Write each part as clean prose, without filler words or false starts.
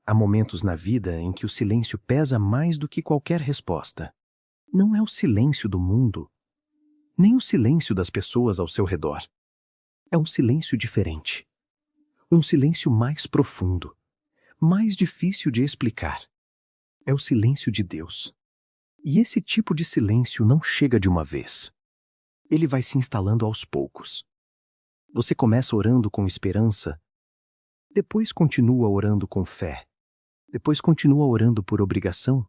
Há momentos na vida em que o silêncio pesa mais do que qualquer resposta. Não é o silêncio do mundo, nem o silêncio das pessoas ao seu redor. É um silêncio diferente. Um silêncio mais profundo, mais difícil de explicar. É o silêncio de Deus. E esse tipo de silêncio não chega de uma vez. Ele vai se instalando aos poucos. Você começa orando com esperança, depois continua orando com fé, depois continua orando por obrigação,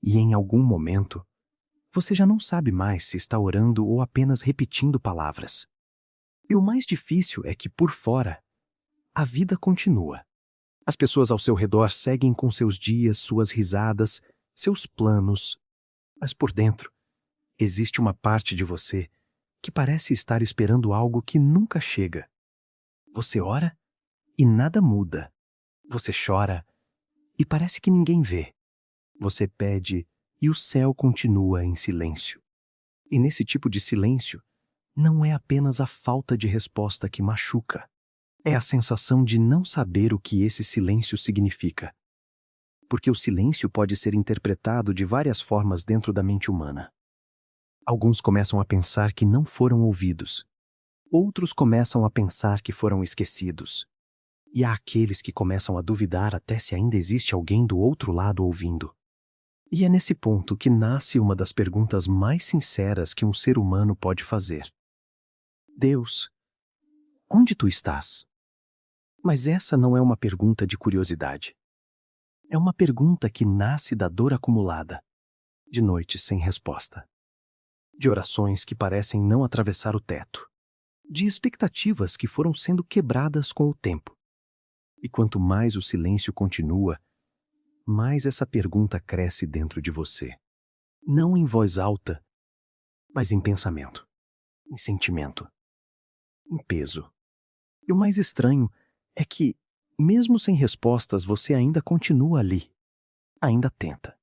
e em algum momento, você já não sabe mais se está orando ou apenas repetindo palavras. E o mais difícil é que, por fora, a vida continua. As pessoas ao seu redor seguem com seus dias, suas risadas, seus planos. Mas por dentro, existe uma parte de você que parece estar esperando algo que nunca chega. Você ora e nada muda. Você chora e parece que ninguém vê. Você pede e o céu continua em silêncio. E nesse tipo de silêncio, não é apenas a falta de resposta que machuca. É a sensação de não saber o que esse silêncio significa. Porque o silêncio pode ser interpretado de várias formas dentro da mente humana. Alguns começam a pensar que não foram ouvidos. Outros começam a pensar que foram esquecidos. E há aqueles que começam a duvidar até se ainda existe alguém do outro lado ouvindo. E é nesse ponto que nasce uma das perguntas mais sinceras que um ser humano pode fazer. Deus, onde tu estás? Mas essa não é uma pergunta de curiosidade. É uma pergunta que nasce da dor acumulada, de noites sem resposta, de orações que parecem não atravessar o teto, de expectativas que foram sendo quebradas com o tempo. E quanto mais o silêncio continua, mais essa pergunta cresce dentro de você. Não em voz alta, mas em pensamento, em sentimento, em peso. E o mais estranho é que, mesmo sem respostas, você ainda continua ali. Ainda tenta.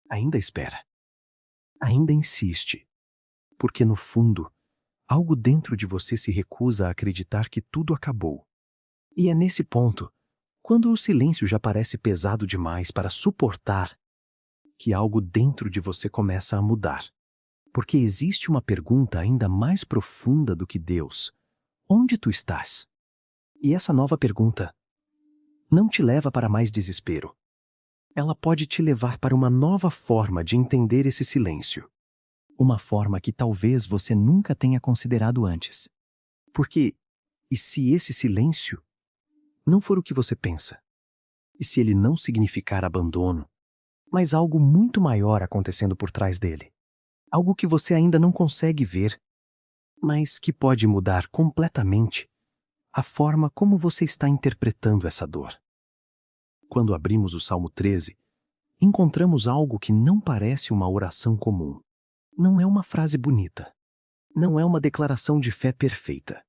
Ainda espera. Ainda insiste. Porque, no fundo, algo dentro de você se recusa a acreditar que tudo acabou. E é nesse ponto, quando o silêncio já parece pesado demais para suportar, que algo dentro de você começa a mudar. Porque existe uma pergunta ainda mais profunda do que Deus. Onde tu estás? E essa nova pergunta não te leva para mais desespero. Ela pode te levar para uma nova forma de entender esse silêncio. Uma forma que talvez você nunca tenha considerado antes. Porque, e se esse silêncio não for o que você pensa? E se ele não significar abandono, mas algo muito maior acontecendo por trás dele? Algo que você ainda não consegue ver, mas que pode mudar completamente a forma como você está interpretando essa dor. Quando abrimos o Salmo 13, encontramos algo que não parece uma oração comum. Não é uma frase bonita. Não é uma declaração de fé perfeita.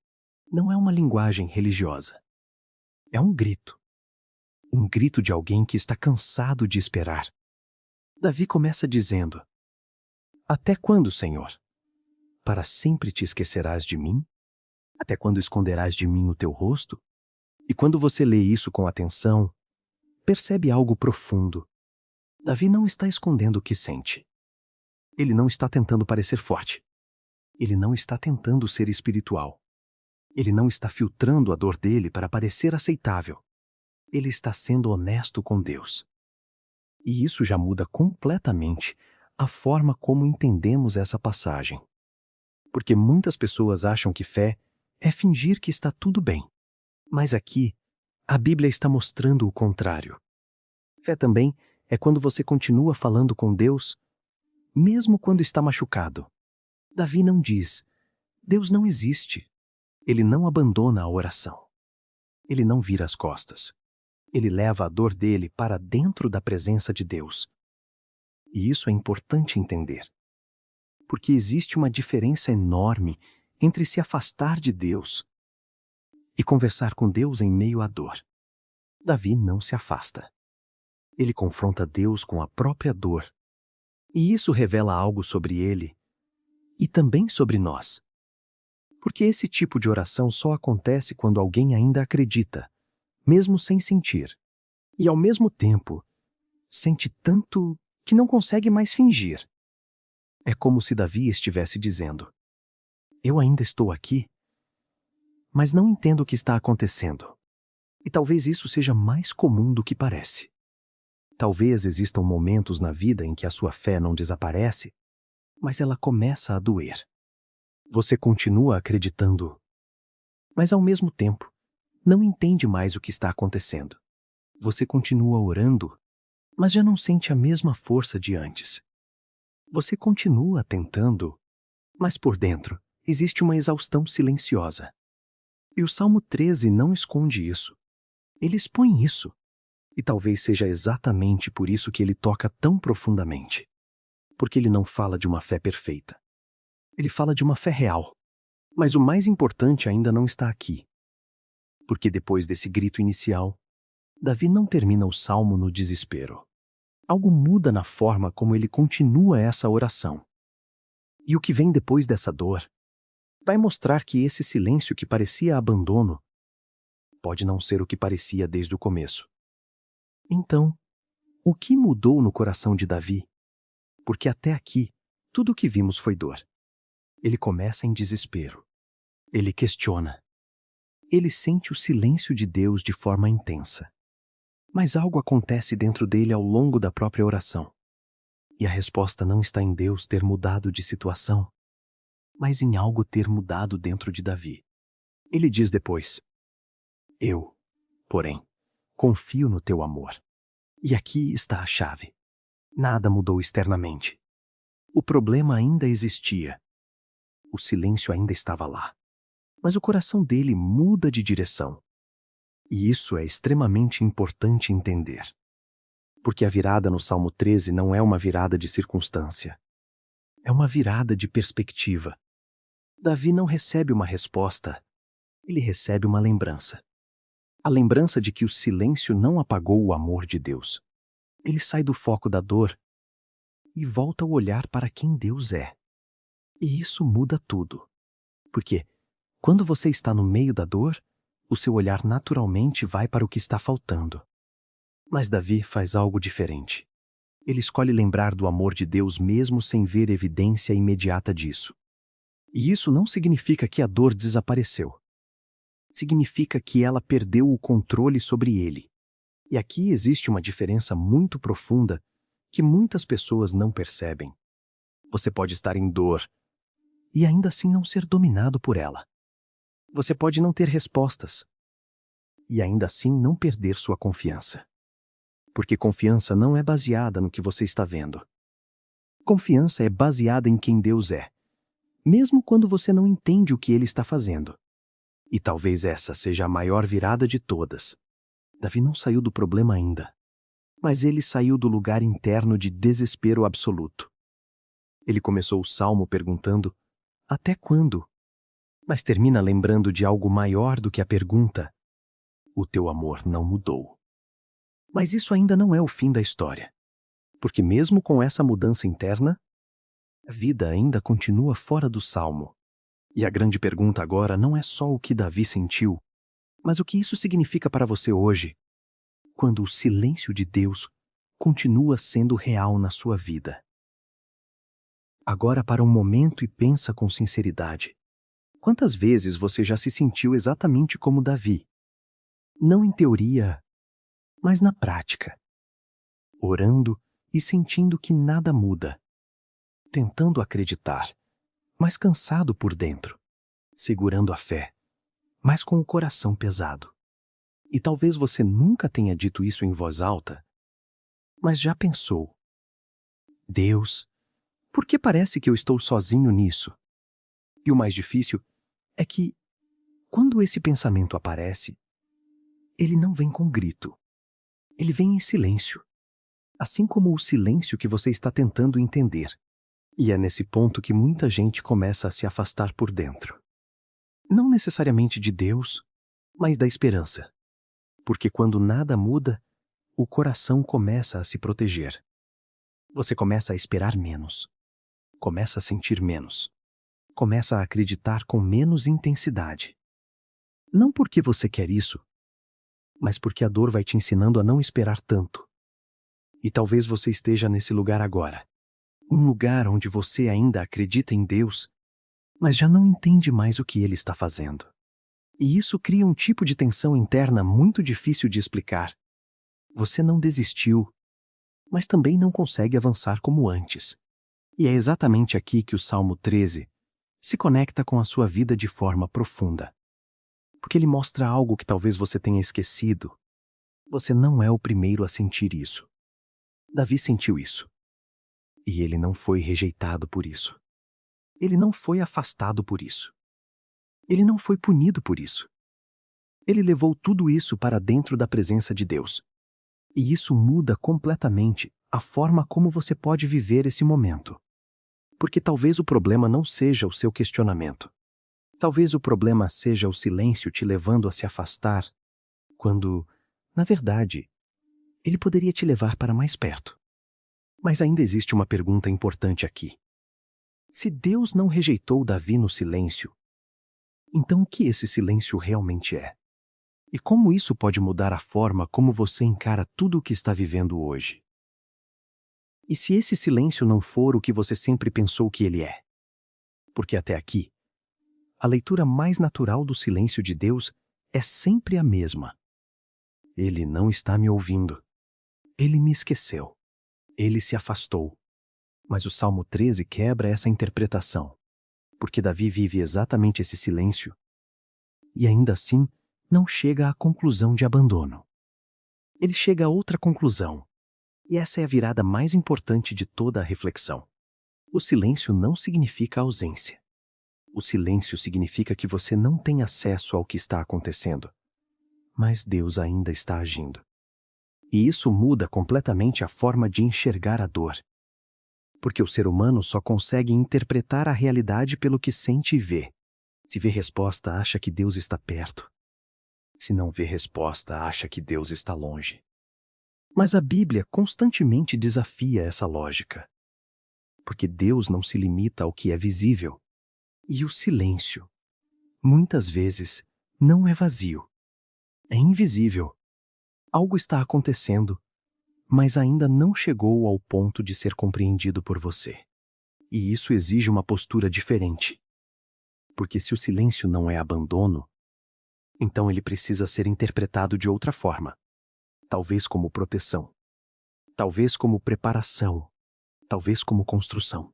Não é uma linguagem religiosa. É um grito. Um grito de alguém que está cansado de esperar. Davi começa dizendo: Até quando, Senhor? Para sempre te esquecerás de mim? Até quando esconderás de mim o teu rosto? E quando você lê isso com atenção, percebe algo profundo. Davi não está escondendo o que sente. Ele não está tentando parecer forte. Ele não está tentando ser espiritual. Ele não está filtrando a dor dele para parecer aceitável. Ele está sendo honesto com Deus. E isso já muda completamente a forma como entendemos essa passagem. Porque muitas pessoas acham que fé é fingir que está tudo bem. Mas aqui, a Bíblia está mostrando o contrário. Fé também é quando você continua falando com Deus, mesmo quando está machucado. Davi não diz: Deus não existe. Ele não abandona a oração. Ele não vira as costas. Ele leva a dor dele para dentro da presença de Deus. E isso é importante entender. Porque existe uma diferença enorme entre se afastar de Deus e conversar com Deus em meio à dor. Davi não se afasta. Ele confronta Deus com a própria dor. E isso revela algo sobre ele e também sobre nós. Porque esse tipo de oração só acontece quando alguém ainda acredita, mesmo sem sentir. E ao mesmo tempo, sente tanto que não consegue mais fingir. É como se Davi estivesse dizendo: eu ainda estou aqui, mas não entendo o que está acontecendo. E talvez isso seja mais comum do que parece. Talvez existam momentos na vida em que a sua fé não desaparece, mas ela começa a doer. Você continua acreditando, mas ao mesmo tempo, não entende mais o que está acontecendo. Você continua orando, mas já não sente a mesma força de antes. Você continua tentando, mas por dentro existe uma exaustão silenciosa. E o Salmo 13 não esconde isso. Ele expõe isso. E talvez seja exatamente por isso que ele toca tão profundamente. Porque ele não fala de uma fé perfeita. Ele fala de uma fé real. Mas o mais importante ainda não está aqui. Porque depois desse grito inicial, Davi não termina o salmo no desespero. Algo muda na forma como ele continua essa oração. E o que vem depois dessa dor vai mostrar que esse silêncio que parecia abandono pode não ser o que parecia desde o começo. Então, o que mudou no coração de Davi? Porque até aqui, tudo o que vimos foi dor. Ele começa em desespero. Ele questiona. Ele sente o silêncio de Deus de forma intensa. Mas algo acontece dentro dele ao longo da própria oração. E a resposta não está em Deus ter mudado de situação, mas em algo ter mudado dentro de Davi. Ele diz depois: eu, porém, confio no teu amor. E aqui está a chave. Nada mudou externamente. O problema ainda existia. O silêncio ainda estava lá. Mas o coração dele muda de direção. E isso é extremamente importante entender. Porque a virada no Salmo 13 não é uma virada de circunstância. É uma virada de perspectiva. Davi não recebe uma resposta, ele recebe uma lembrança. A lembrança de que o silêncio não apagou o amor de Deus. Ele sai do foco da dor e volta a olhar para quem Deus é. E isso muda tudo. Porque, quando você está no meio da dor, o seu olhar naturalmente vai para o que está faltando. Mas Davi faz algo diferente. Ele escolhe lembrar do amor de Deus mesmo sem ver evidência imediata disso. E isso não significa que a dor desapareceu. Significa que ela perdeu o controle sobre ele. E aqui existe uma diferença muito profunda que muitas pessoas não percebem. Você pode estar em dor e ainda assim não ser dominado por ela. Você pode não ter respostas e ainda assim não perder sua confiança. Porque confiança não é baseada no que você está vendo. Confiança é baseada em quem Deus é, mesmo quando você não entende o que Ele está fazendo. E talvez essa seja a maior virada de todas. Davi não saiu do problema ainda, mas ele saiu do lugar interno de desespero absoluto. Ele começou o salmo perguntando: até quando? Mas termina lembrando de algo maior do que a pergunta: o teu amor não mudou. Mas isso ainda não é o fim da história. Porque mesmo com essa mudança interna, a vida ainda continua fora do salmo. E a grande pergunta agora não é só o que Davi sentiu, mas o que isso significa para você hoje, quando o silêncio de Deus continua sendo real na sua vida. Agora para um momento e pensa com sinceridade. Quantas vezes você já se sentiu exatamente como Davi? Não em teoria, mas na prática. Orando e sentindo que nada muda. Tentando acreditar, mas cansado por dentro. Segurando a fé, mas com o coração pesado. E talvez você nunca tenha dito isso em voz alta, mas já pensou: Deus, por que parece que eu estou sozinho nisso? E o mais difícil é que, quando esse pensamento aparece, ele não vem com grito. Ele vem em silêncio. Assim como o silêncio que você está tentando entender. E é nesse ponto que muita gente começa a se afastar por dentro. Não necessariamente de Deus, mas da esperança. Porque quando nada muda, o coração começa a se proteger. Você começa a esperar menos. Começa a sentir menos. Começa a acreditar com menos intensidade. Não porque você quer isso, mas porque a dor vai te ensinando a não esperar tanto. E talvez você esteja nesse lugar agora. Um lugar onde você ainda acredita em Deus, mas já não entende mais o que Ele está fazendo. E isso cria um tipo de tensão interna muito difícil de explicar. Você não desistiu, mas também não consegue avançar como antes. E é exatamente aqui que o Salmo 13 se conecta com a sua vida de forma profunda. Porque ele mostra algo que talvez você tenha esquecido. Você não é o primeiro a sentir isso. Davi sentiu isso. E ele não foi rejeitado por isso. Ele não foi afastado por isso. Ele não foi punido por isso. Ele levou tudo isso para dentro da presença de Deus. E isso muda completamente a forma como você pode viver esse momento. Porque talvez o problema não seja o seu questionamento. Talvez o problema seja o silêncio te levando a se afastar, quando, na verdade, ele poderia te levar para mais perto. Mas ainda existe uma pergunta importante aqui. Se Deus não rejeitou Davi no silêncio, então o que esse silêncio realmente é? E como isso pode mudar a forma como você encara tudo o que está vivendo hoje? E se esse silêncio não for o que você sempre pensou que ele é? Porque até aqui, a leitura mais natural do silêncio de Deus é sempre a mesma. Ele não está me ouvindo. Ele me esqueceu. Ele se afastou. Mas o Salmo 13 quebra essa interpretação, porque Davi vive exatamente esse silêncio e ainda assim não chega à conclusão de abandono. Ele chega a outra conclusão, e essa é a virada mais importante de toda a reflexão. O silêncio não significa ausência. O silêncio significa que você não tem acesso ao que está acontecendo, mas Deus ainda está agindo. E isso muda completamente a forma de enxergar a dor. Porque o ser humano só consegue interpretar a realidade pelo que sente e vê. Se vê resposta, acha que Deus está perto. Se não vê resposta, acha que Deus está longe. Mas a Bíblia constantemente desafia essa lógica. Porque Deus não se limita ao que é visível. E o silêncio, muitas vezes, não é vazio. É invisível. Algo está acontecendo, mas ainda não chegou ao ponto de ser compreendido por você. E isso exige uma postura diferente. Porque se o silêncio não é abandono, então ele precisa ser interpretado de outra forma. Talvez como proteção. Talvez como preparação. Talvez como construção.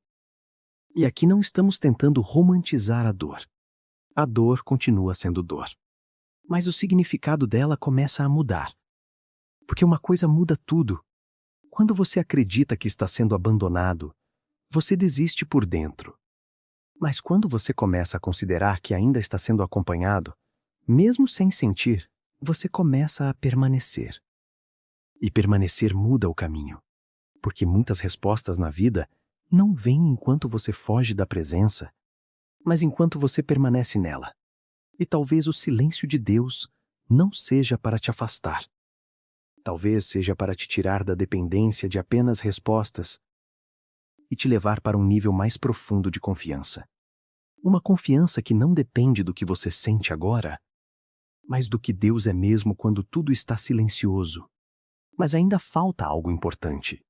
E aqui não estamos tentando romantizar a dor. A dor continua sendo dor. Mas o significado dela começa a mudar. Porque uma coisa muda tudo. Quando você acredita que está sendo abandonado, você desiste por dentro. Mas quando você começa a considerar que ainda está sendo acompanhado, mesmo sem sentir, você começa a permanecer. E permanecer muda o caminho. Porque muitas respostas na vida não vêm enquanto você foge da presença, mas enquanto você permanece nela. E talvez o silêncio de Deus não seja para te afastar. Talvez seja para te tirar da dependência de apenas respostas e te levar para um nível mais profundo de confiança. Uma confiança que não depende do que você sente agora, mas do que Deus é mesmo quando tudo está silencioso. Mas ainda falta algo importante.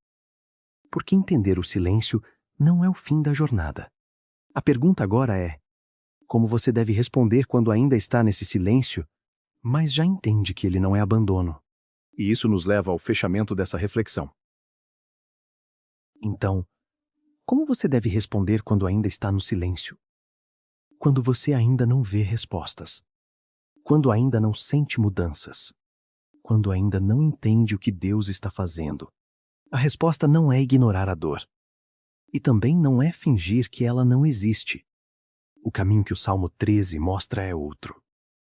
Porque entender o silêncio não é o fim da jornada. A pergunta agora é: como você deve responder quando ainda está nesse silêncio, mas já entende que ele não é abandono? E isso nos leva ao fechamento dessa reflexão. Então, como você deve responder quando ainda está no silêncio? Quando você ainda não vê respostas. Quando ainda não sente mudanças. Quando ainda não entende o que Deus está fazendo. A resposta não é ignorar a dor. E também não é fingir que ela não existe. O caminho que o Salmo 13 mostra é outro.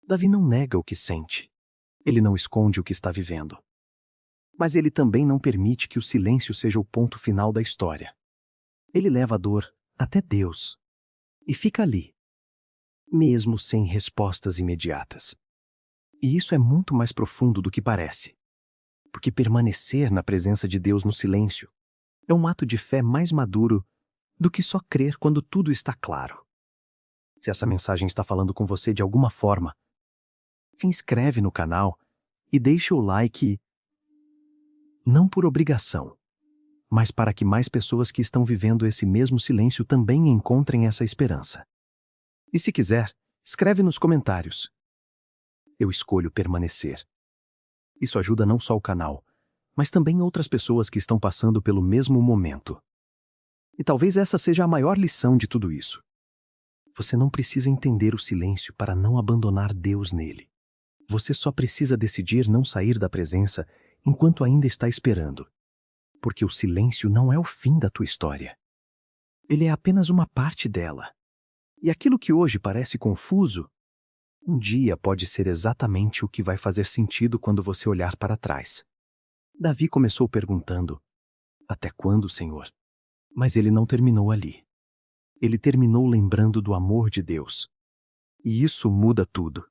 Davi não nega o que sente. Ele não esconde o que está vivendo. Mas ele também não permite que o silêncio seja o ponto final da história. Ele leva a dor até Deus. E fica ali, mesmo sem respostas imediatas. E isso é muito mais profundo do que parece. Porque permanecer na presença de Deus no silêncio é um ato de fé mais maduro do que só crer quando tudo está claro. Se essa mensagem está falando com você de alguma forma, se inscreve no canal e deixe o like, não por obrigação, mas para que mais pessoas que estão vivendo esse mesmo silêncio também encontrem essa esperança. E se quiser, escreve nos comentários. Eu escolho permanecer. Isso ajuda não só o canal, mas também outras pessoas que estão passando pelo mesmo momento. E talvez essa seja a maior lição de tudo isso. Você não precisa entender o silêncio para não abandonar Deus nele. Você só precisa decidir não sair da presença enquanto ainda está esperando. Porque o silêncio não é o fim da tua história. Ele é apenas uma parte dela. E aquilo que hoje parece confuso, um dia pode ser exatamente o que vai fazer sentido quando você olhar para trás. Davi começou perguntando: até quando, Senhor? Mas ele não terminou ali. Ele terminou lembrando do amor de Deus. E isso muda tudo.